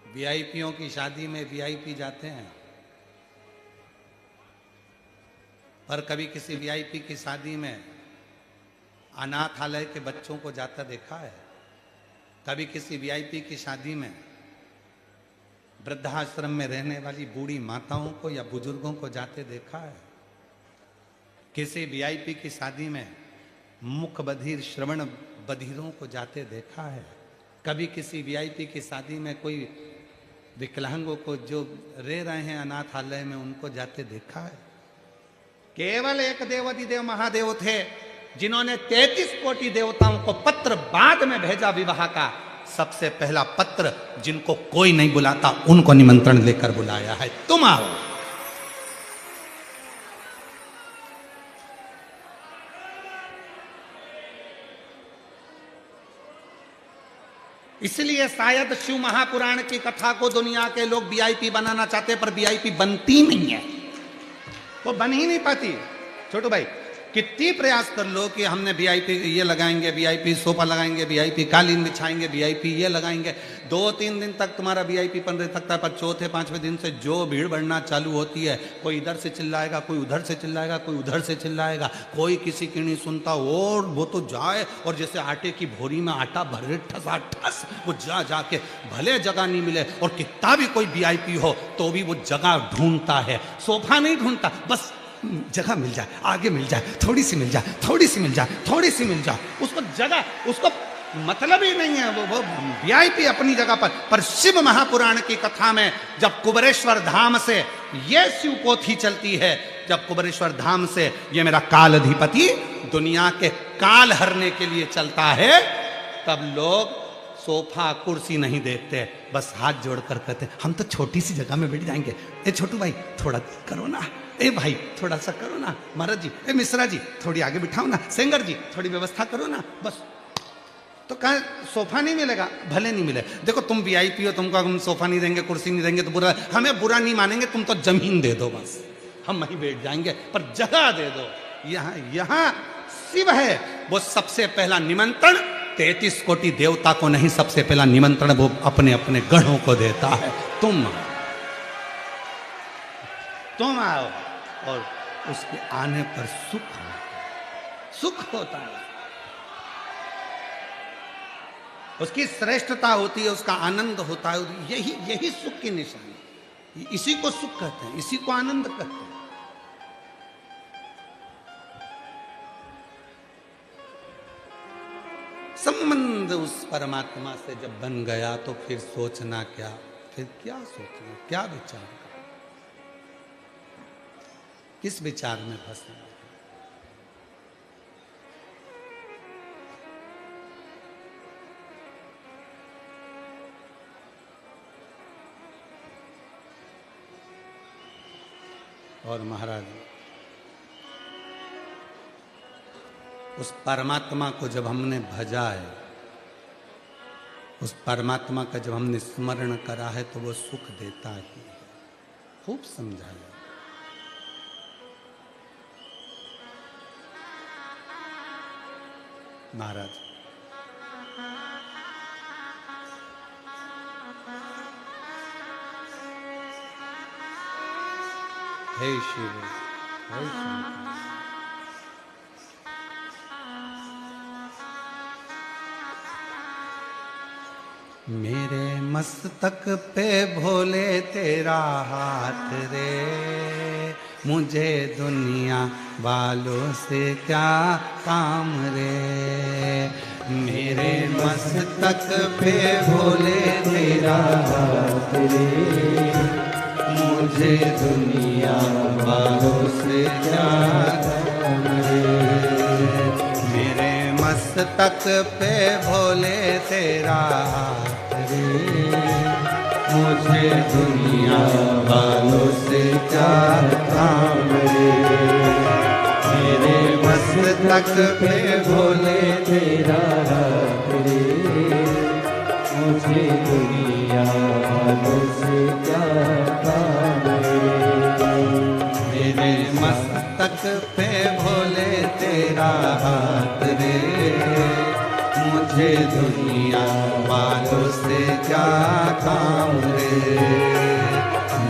वीआईपीओं की शादी में वीआईपी जाते हैं, पर कभी किसी वीआईपी की शादी में अनाथालय के बच्चों को जाता देखा है? कभी किसी वीआईपी की शादी में वृद्धाश्रम में रहने वाली बूढ़ी माताओं को या बुजुर्गों को जाते देखा है? किसी वीआईपी की शादी में मुख बधिर श्रवण बधिरों को जाते देखा है? कभी किसी वीआईपी की शादी में कोई विकलांगों को जो रह रहे हैं अनाथालय में उनको जाते देखा है? केवल एक देवाधिदेव महादेव थे जिन्होंने 33 कोटि देवताओं को पत्र बाद में भेजा विवाह का। सबसे पहला पत्र जिनको कोई नहीं बुलाता उनको निमंत्रण लेकर बुलाया है, तुम आओ। इसलिए शायद शिव महापुराण की कथा को दुनिया के लोग वीआईपी बनाना चाहते, पर वीआईपी बनती नहीं है, वो बन ही नहीं पाती। छोटू भाई, कितनी प्रयास कर लो कि हमने वीआईपी ये लगाएंगे, वीआईपी सोफा लगाएंगे, वीआईपी कालीन बिछाएंगे, वीआईपी ये लगाएंगे, 2-3 दिन तक तुम्हारा वीआईपी पन रह सकता है, पर चौथे 5वें दिन से जो भीड़ बढ़ना चालू होती है, कोई इधर से चिल्लाएगा, कोई उधर से चिल्लाएगा, कोई उधर से चिल्लाएगा, कोई किसी की नहीं सुनता, और वो तो जाए और जैसे आटे की भोरी में आटा भरे ठस वो जाके भले जगह नहीं मिले, और कितना भी कोई वीआईपी हो तो भी वो जगह ढूंढता है, सोफा नहीं ढूंढता, बस जगह मिल जाए, आगे मिल जाए, थोड़ी सी मिल जाए, थोड़ी सी मिल जाए, थोड़ी सी मिल जाए, उसको जगह, उसको मतलब ही नहीं है, वो वीआईपी अपनी जगह पर शिव महापुराण की कथा में जब कुबेरेश्वर धाम से ये शिव पोथी चलती है, जब कुबेरेश्वर धाम से ये मेरा काल अधिपति दुनिया के काल हरने के लिए चलता है, तब लोग सोफा कुर्सी नहीं देखते, बस हाथ जोड़कर कहते हम तो छोटी सी जगह में बैठ जाएंगे। ए छोटू भाई थोड़ा करो ना, ए भाई थोड़ा सा करो ना, महाराज जी, ए मिश्रा जी थोड़ी आगे बिठाओ ना, सेंगर जी थोड़ी व्यवस्था करो ना, बस। तो कहा सोफा नहीं मिलेगा, भले नहीं मिले, देखो तुम वीआईपी हो, तुमको हम सोफा नहीं देंगे, कुर्सी नहीं देंगे तो बुरा, हमें बुरा नहीं मानेंगे, तुम तो जमीन दे दो बस, हम वहीं बैठ जाएंगे, पर जगह दे दो। यहाँ शिव है, वो सबसे पहला निमंत्रण 33 कोटि देवता को नहीं, सबसे पहला निमंत्रण वो अपने अपने गणों को देता है, तुम आओ, और उसके आने पर सुख होता है, उसकी श्रेष्ठता होती है, उसका आनंद होता है, यही सुख की निशानी, इसी को सुख कहते हैं, इसी को आनंद कहते हैं। संबंध उस परमात्मा से जब बन गया तो फिर सोचना क्या, फिर क्या सोचना, क्या विचार, किस विचार में फंसे। और महाराज उस परमात्मा को जब हमने भजा है, उस परमात्मा का जब हमने स्मरण करा है, तो वो सुख देता ही है। खूब समझाया महाराज। हे शिव, हे शंकर, मेरे मस्तक पे भोले तेरा हाथ रे, मुझे दुनिया वालों से क्या काम रे। मेरे मस्तक पे भोले तेरा हाथ रे, मुझे दुनिया वालों से क्या काम रे। मेरे मस्तक पे भोले तेरा हाथ रे, मुझे दुनिया वालों से क्या काम रे। मेरे मस्तक पे भोले तेरा हाथ रे, मुझे दुनिया वालों से क्या काम रे। मेरे मस्तक पे भोले तेरा हाथ रे, मुझे मुझे दुनिया वालों से क्या काम रे।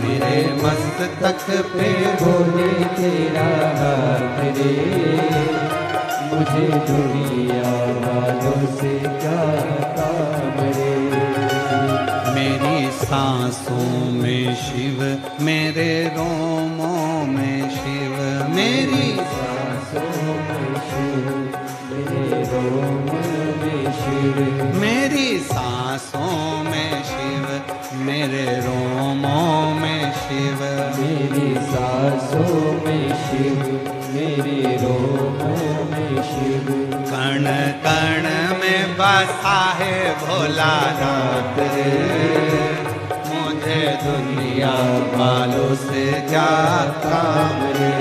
मेरे मस्तक पे भोले तेरा हाथ रे, मुझे दुनिया वालों से क्या काम रे। मेरी सांसों में शिव, मेरे रोमों में शिव, मेरी सांसों में शिव, मेरे रोम में शिव, मेरी सांसों में शिव, मेरे रोमों में शिव, मेरी सांसों में शिव, मेरे रोमों में शिव। कण कण में बसा है भोलानाथ रे। मुझे दुनिया वालों से क्या काम रे।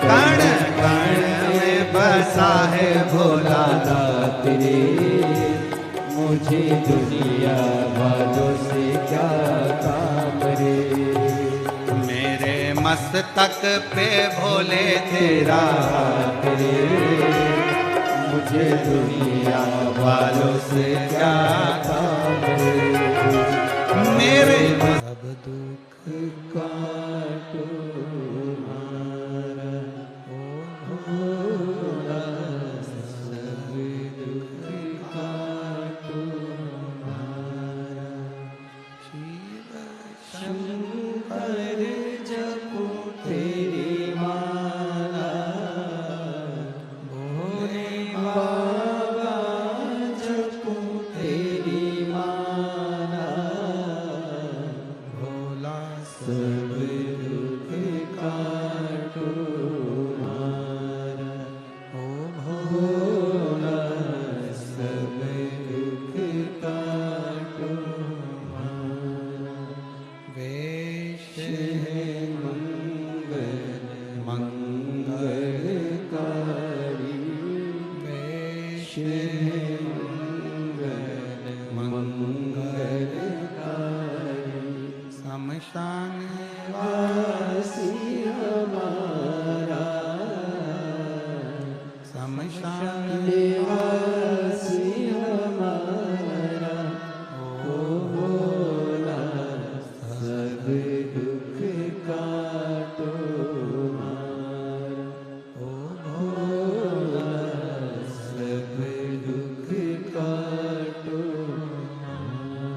कण कण में बसा है भोलानाथ रे, मुझे दुनिया वालों से क्या काम रे। मेरे मस्तक पे भोले तेरा हाथ रे, मुझे दुनिया वालों से क्या काम रे। मेरे सब दुख काटो मारा, ओ भोला सब दुख काटो मारा। शिव शंकर जपो तेरी माला, भोले बाबा जपो तेरी माला। भोला सब दुख काटो मारा, ओ भोला सब दुख काटो मारा। वेश है मंगल मंगलकारी, वेश है मंगल मंगलकारी। शमशान वासी हमारा, शमशान निवासी हमारा, ओ भोला सब दुख काटो मारा, ओ भोला सब दुख काटो मारा।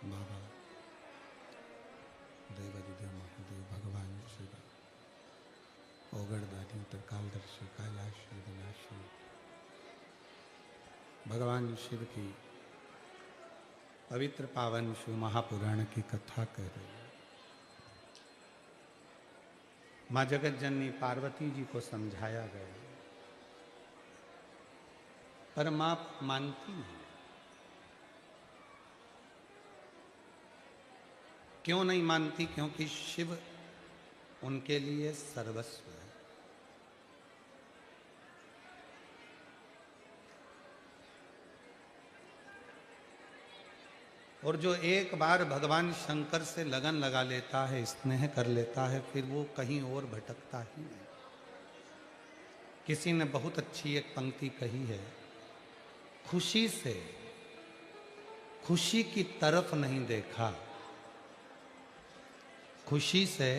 बाबा देवादिदेव महादेव भगवान शिव ओगड़दानी त्रिकालदर्शी कैलाशी विनाशी भगवान शिव की पवित्र पावन शिव महापुराण की कथा कह रहे हैं। माँ जगत जननी पार्वती जी को समझाया गया, पर माँ मानती नहीं। क्यों नहीं मानती? क्योंकि शिव उनके लिए सर्वस्व है। और जो एक बार भगवान शंकर से लगन लगा लेता है, स्नेह कर लेता है, फिर वो कहीं और भटकता ही नहीं। किसी ने बहुत अच्छी एक पंक्ति कही है, खुशी से खुशी की तरफ नहीं देखा, खुशी से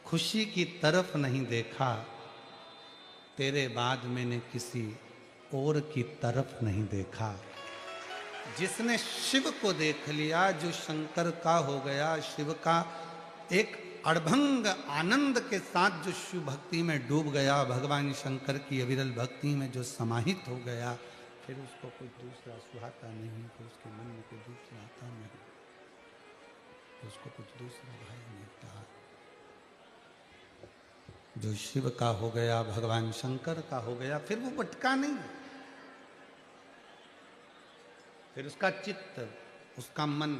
खुशी की तरफ नहीं देखा, तेरे बाद मैंने किसी और की तरफ नहीं देखा। जिसने शिव को देख लिया, जो शंकर का हो गया, शिव का एक अड़भंग आनंद के साथ जो शिव भक्ति में डूब गया, भगवान शंकर की अविरल भक्ति में जो समाहित हो गया, फिर उसको कुछ दूसरा सुहाता नहीं, फिर उसके मन में कुछ दूसरा आता नहीं, उसको कुछ दूसरा भाई मिलता। जो शिव का हो गया, भगवान शंकर का हो गया, फिर वो भटका नहीं। फिर उसका चित्त, उसका मन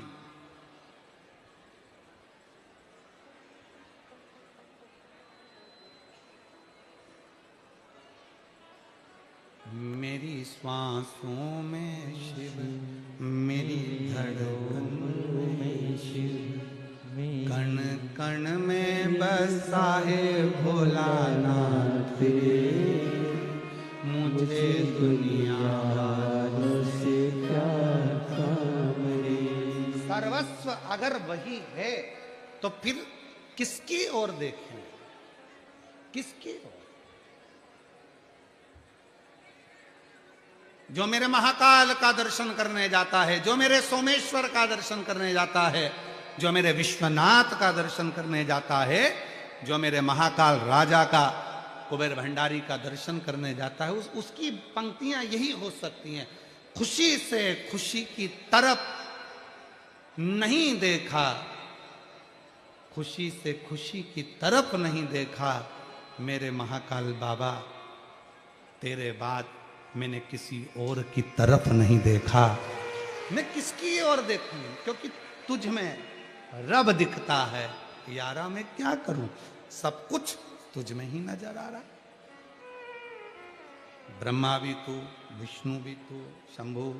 श्वासों में शिव, मेरी धड़कन में शिव, कण कण में बसा है भोलानाथ रे, मुझे दुनिया वालों से क्या काम रे। सर्वस्व अगर वही है तो फिर किसकी ओर देखें, किसकी ओर? जो मेरे महाकाल का दर्शन करने जाता है, जो मेरे सोमेश्वर का दर्शन करने जाता है, जो मेरे विश्वनाथ का दर्शन करने जाता है, जो मेरे महाकाल राजा का, कुबेर भंडारी का दर्शन करने जाता है, उसकी पंक्तियां यही हो सकती हैं। खुशी से खुशी की तरफ नहीं देखा, खुशी से खुशी की तरफ नहीं देखा, मेरे महाकाल बाबा तेरे बाद मैंने किसी और की तरफ नहीं देखा। मैं किसकी ओर देखूं, क्योंकि तुझ में रब दिखता है। यारा मैं क्या करूं, सब कुछ तुझ में ही नजर आ रहा। ब्रह्मा भी तू, विष्णु भी तू, शंभु,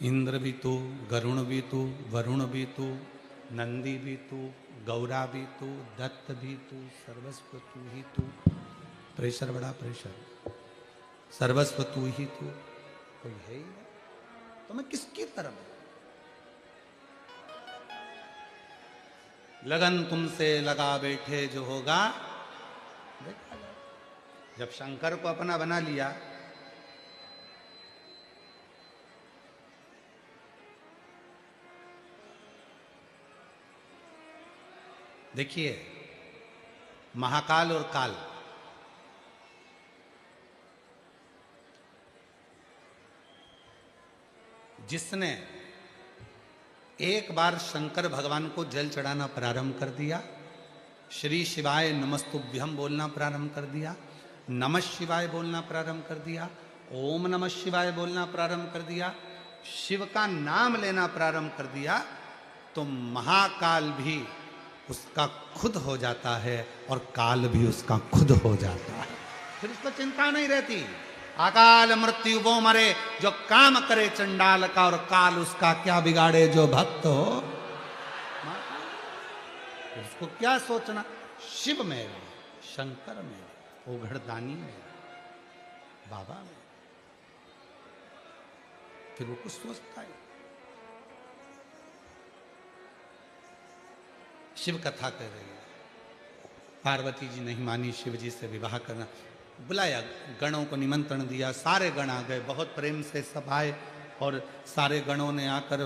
इंद्र भी तू, गरुण भी तू, वरुण भी तू, नंदी भी तू, गौरा भी तू, दत्त भी तू, सर्वस्व तू ही तू। प्रेशर बड़ा प्रेशर, सर्वस्व तू ही तू, कोई है ही नहीं। तो मैं किसकी तरफ? लगन तुमसे लगा बैठे जो होगा देखा जाए। जब शंकर को अपना बना लिया, देखिए महाकाल और काल, जिसने एक बार शंकर भगवान को जल चढ़ाना प्रारंभ कर दिया, श्री शिवाय नमस्तुभ्यम बोलना प्रारंभ कर दिया, नमः शिवाय बोलना प्रारंभ कर दिया, ओम नमः शिवाय बोलना प्रारंभ कर दिया, शिव का नाम लेना प्रारंभ कर दिया, तो महाकाल भी उसका खुद हो जाता है और काल भी उसका खुद हो जाता है। फिर उसको चिंता नहीं रहती। अकाल मृत्यु वो मरे जो काम करे चंडाल का, और काल उसका क्या बिगाड़े जो भक्त हो। उसको क्या सोचना, शिव में, शंकर में, ओघड़दानी में, बाबा में, फिर वो कुछ सोचता है। शिव कथा कह रही है, पार्वती जी नहीं मानी शिव जी से विवाह करना। बुलाया, गणों को निमंत्रण दिया, सारे गण आ गए, बहुत प्रेम से सब आए, और सारे गणों ने आकर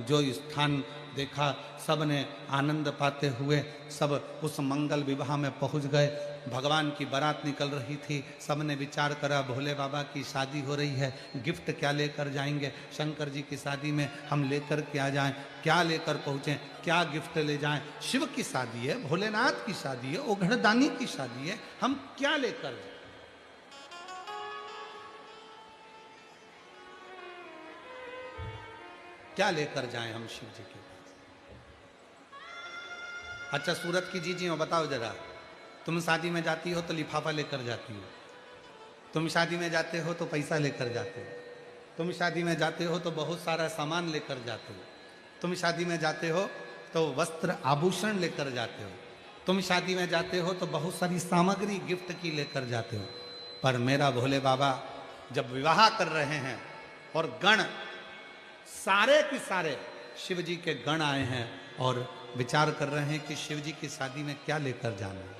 जो स्थान देखा, सब ने आनंद पाते हुए सब उस मंगल विवाह में पहुंच गए। भगवान की बारात निकल रही थी, सब ने विचार करा भोले बाबा की शादी हो रही है, गिफ्ट क्या लेकर जाएंगे, शंकर जी की शादी में हम लेकर क्या जाएं, क्या लेकर पहुँचें, क्या गिफ्ट ले जाएं। शिव की शादी है, भोलेनाथ की शादी है, ओघड़दानी की शादी है, हम क्या लेकर जाएं। क्या लेकर जाएं हम शिव जी के पास। अच्छा सूरत की जीजियों बताओ जरा, तुम शादी में जाती हो तो लिफाफा लेकर जाती हो, तुम शादी में जाते हो तो पैसा लेकर जाते हो, तुम शादी में जाते हो तो बहुत सारा सामान लेकर जाते हो, तुम शादी में जाते हो तो वस्त्र आभूषण लेकर जाते हो, तुम शादी में जाते हो तो बहुत सारी सामग्री गिफ्ट की लेकर जाते हो। पर मेरा भोले बाबा जब विवाह कर रहे हैं और गण सारे के सारे शिव जी के गण आए हैं और विचार कर रहे हैं कि शिव जी की शादी में क्या लेकर जाना है,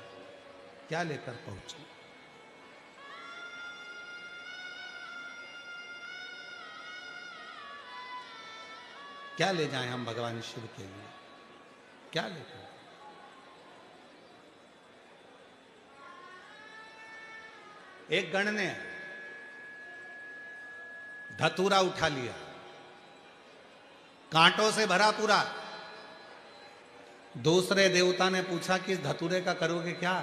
क्या लेकर पहुंचे। क्या ले जाएं हम भगवान शिव के लिए, क्या लेकर। एक गण ने धतूरा उठा लिया, कांटों से भरा पूरा। दूसरे देवता ने पूछा कि इस धतूरे का करोगे क्या,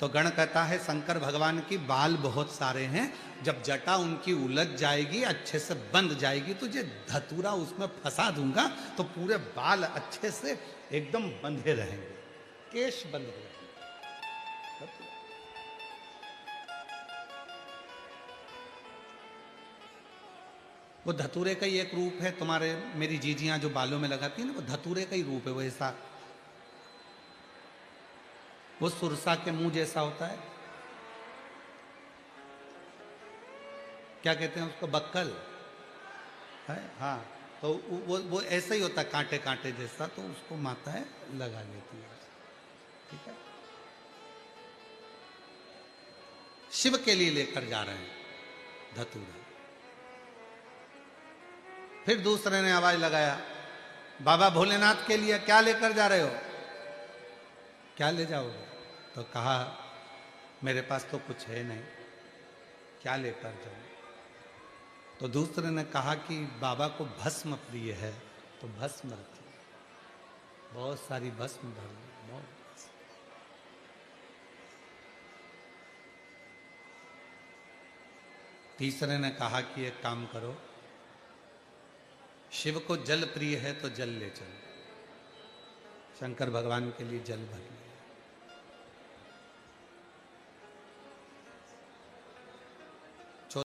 तो गण कहता है शंकर भगवान की बाल बहुत सारे हैं, जब जटा उनकी उलझ जाएगी, अच्छे से बंध जाएगी, तो ये धतूरा उसमें फंसा दूंगा तो पूरे बाल अच्छे से एकदम बंधे रहेंगे, केश बंध रहेंगे। वो धतूरे का ही एक रूप है। तुम्हारे मेरी जीजियां जो बालों में लगाती है ना, वो धतूरे का ही रूप है। वो ऐसा, वो सुरसा के मुंह जैसा होता है। क्या कहते हैं उसको, बक्कल है। हाँ, तो वो ऐसा ही होता है, कांटे कांटे जैसा। तो उसको माताएं लगा लेती है। ठीक है, शिव के लिए लेकर जा रहे हैं धतूरा। फिर दूसरे ने आवाज लगाया, बाबा भोलेनाथ के लिए क्या लेकर जा रहे हो, क्या ले जाओगे? तो कहा, मेरे पास तो कुछ है नहीं, क्या लेकर जाऊं? तो दूसरे ने कहा कि बाबा को भस्म प्रिय है, तो भस्म रखिए। बहुत सारी भस्म भर ली, बहुत। तीसरे ने कहा कि एक काम करो, शिव को जल प्रिय है तो जल ले चलो। शंकर भगवान के लिए जल भर लिया।